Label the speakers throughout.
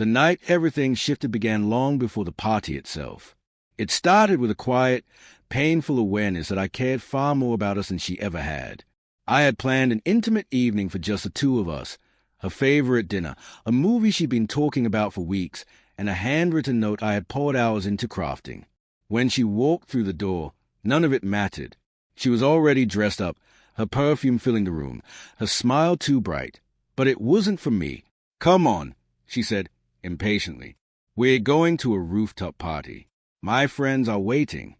Speaker 1: The night everything shifted began long before the party itself. It started with a quiet, painful awareness that I cared far more about us than she ever had. I had planned an intimate evening for just the two of us, her favorite dinner, a movie she'd been talking about for weeks, and a handwritten note I had poured hours into crafting. When she walked through the door, none of it mattered. She was already dressed up, her perfume filling the room, her smile too bright. But it wasn't for me. "Come on," she said impatiently. "We're going to a rooftop party. My friends are waiting."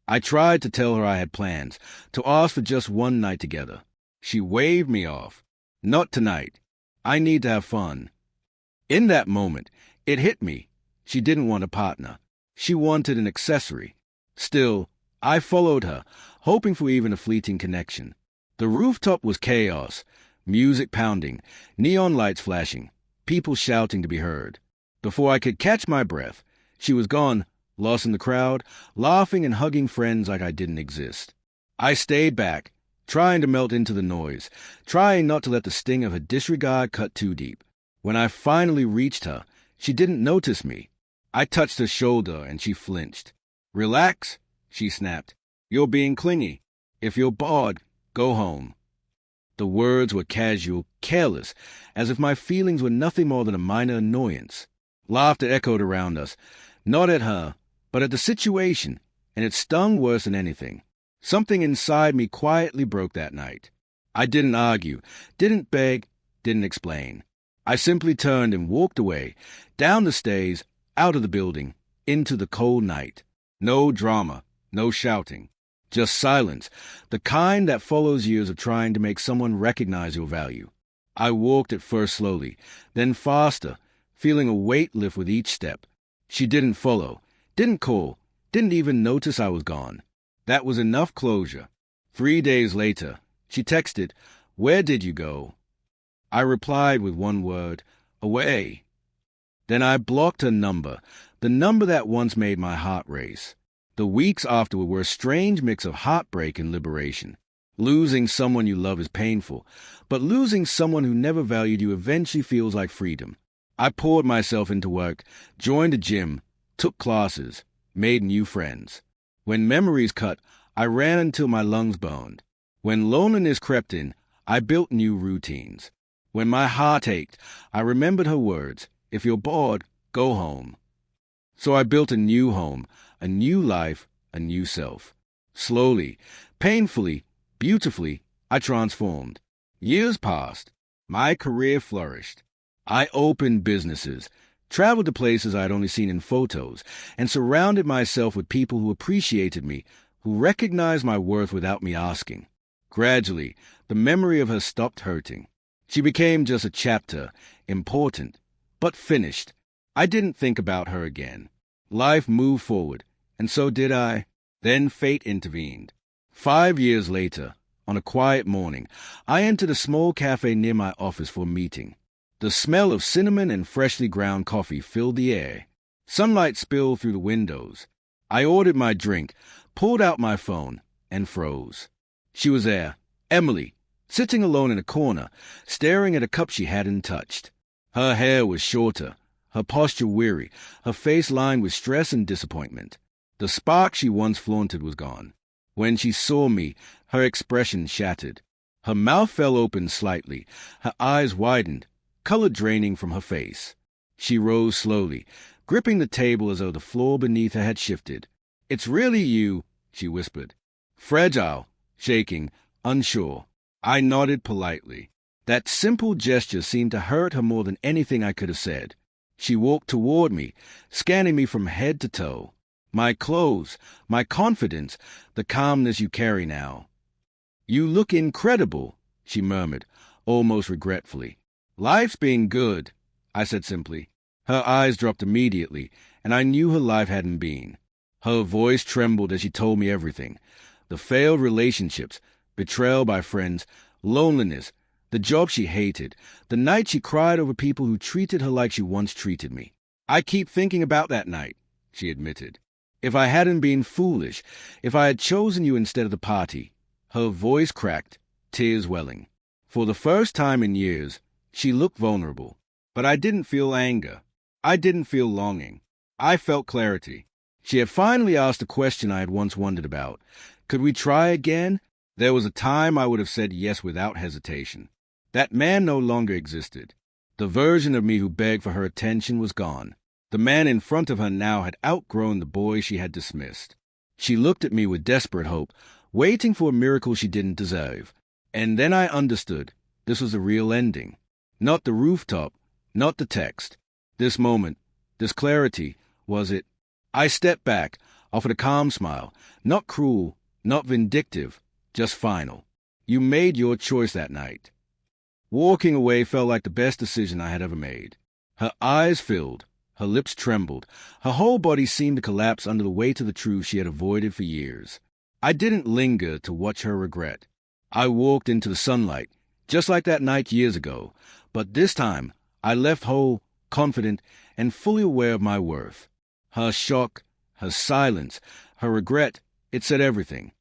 Speaker 1: I tried to tell her I had plans, to ask for just one night together. She waved me off. "Not tonight. I need to have fun." In that moment, it hit me. She didn't want a partner. She wanted an accessory. Still, I followed her, hoping for even a fleeting connection. The rooftop was chaos, music pounding, neon lights flashing, people shouting to be heard. Before I could catch my breath, she was gone, lost in the crowd, laughing and hugging friends like I didn't exist. I stayed back, trying to melt into the noise, trying not to let the sting of her disregard cut too deep. When I finally reached her, she didn't notice me. I touched her shoulder and she flinched. "Relax," she snapped. "You're being clingy. If you're bored, go home." The words were casual, careless, as if my feelings were nothing more than a minor annoyance. Laughter echoed around us, not at her, but at the situation, and it stung worse than anything. Something inside me quietly broke that night. I didn't argue, didn't beg, didn't explain. I simply turned and walked away, down the stairs, out of the building, into the cold night. No drama, no shouting. Just silence, the kind that follows years of trying to make someone recognize your value. I walked at first slowly, then faster, feeling a weight lift with each step. She didn't follow, didn't call, didn't even notice I was gone. That was enough closure. 3 days later, she texted, "Where did you go?" I replied with one word, "Away." Then I blocked her number, the number that once made my heart race. The weeks afterward were a strange mix of heartbreak and liberation. Losing someone you love is painful, but losing someone who never valued you eventually feels like freedom. I poured myself into work, joined a gym, took classes, made new friends. When memories cut, I ran until my lungs burned. When loneliness crept in, I built new routines. When my heart ached, I remembered her words, "If you're bored, go home." So I built a new home, a new life, a new self. Slowly, painfully, beautifully, I transformed. Years passed. My career flourished. I opened businesses, traveled to places I had only seen in photos, and surrounded myself with people who appreciated me, who recognized my worth without me asking. Gradually, the memory of her stopped hurting. She became just a chapter, important, but finished. I didn't think about her again. Life moved forward, and so did I. Then fate intervened. 5 years later, on a quiet morning, I entered a small cafe near my office for a meeting. The smell of cinnamon and freshly ground coffee filled the air. Sunlight spilled through the windows. I ordered my drink, pulled out my phone, and froze. She was there, Emily, sitting alone in a corner, staring at a cup she hadn't touched. Her hair was shorter, her posture weary, her face lined with stress and disappointment. The spark she once flaunted was gone. When she saw me, her expression shattered. Her mouth fell open slightly, her eyes widened, color draining from her face. She rose slowly, gripping the table as though the floor beneath her had shifted. "It's really you," she whispered. Fragile, shaking, unsure. I nodded politely. That simple gesture seemed to hurt her more than anything I could have said. She walked toward me, scanning me from head to toe. "My clothes, my confidence, the calmness you carry now." "You look incredible," she murmured, almost regretfully. "Life's been good," I said simply. Her eyes dropped immediately, and I knew her life hadn't been. Her voice trembled as she told me everything. The failed relationships, betrayal by friends, loneliness, the job she hated, the night she cried over people who treated her like she once treated me. "I keep thinking about that night," she admitted. "If I hadn't been foolish, if I had chosen you instead of the party." Her voice cracked, tears welling. For the first time in years, she looked vulnerable. But I didn't feel anger. I didn't feel longing. I felt clarity. She had finally asked a question I had once wondered about. Could we try again? There was a time I would have said yes without hesitation. That man no longer existed. The version of me who begged for her attention was gone. The man in front of her now had outgrown the boy she had dismissed. She looked at me with desperate hope, waiting for a miracle she didn't deserve. And then I understood. This was a real ending. Not the rooftop, not the text. This moment, this clarity, was it. I stepped back, offered a calm smile, not cruel, not vindictive, just final. You made your choice that night. Walking away felt like the best decision I had ever made. Her eyes filled, her lips trembled, her whole body seemed to collapse under the weight of the truth she had avoided for years. I didn't linger to watch her regret. I walked into the sunlight, just like that night years ago, but this time I left whole, confident, and fully aware of my worth. Her shock, her silence, her regret, it said everything.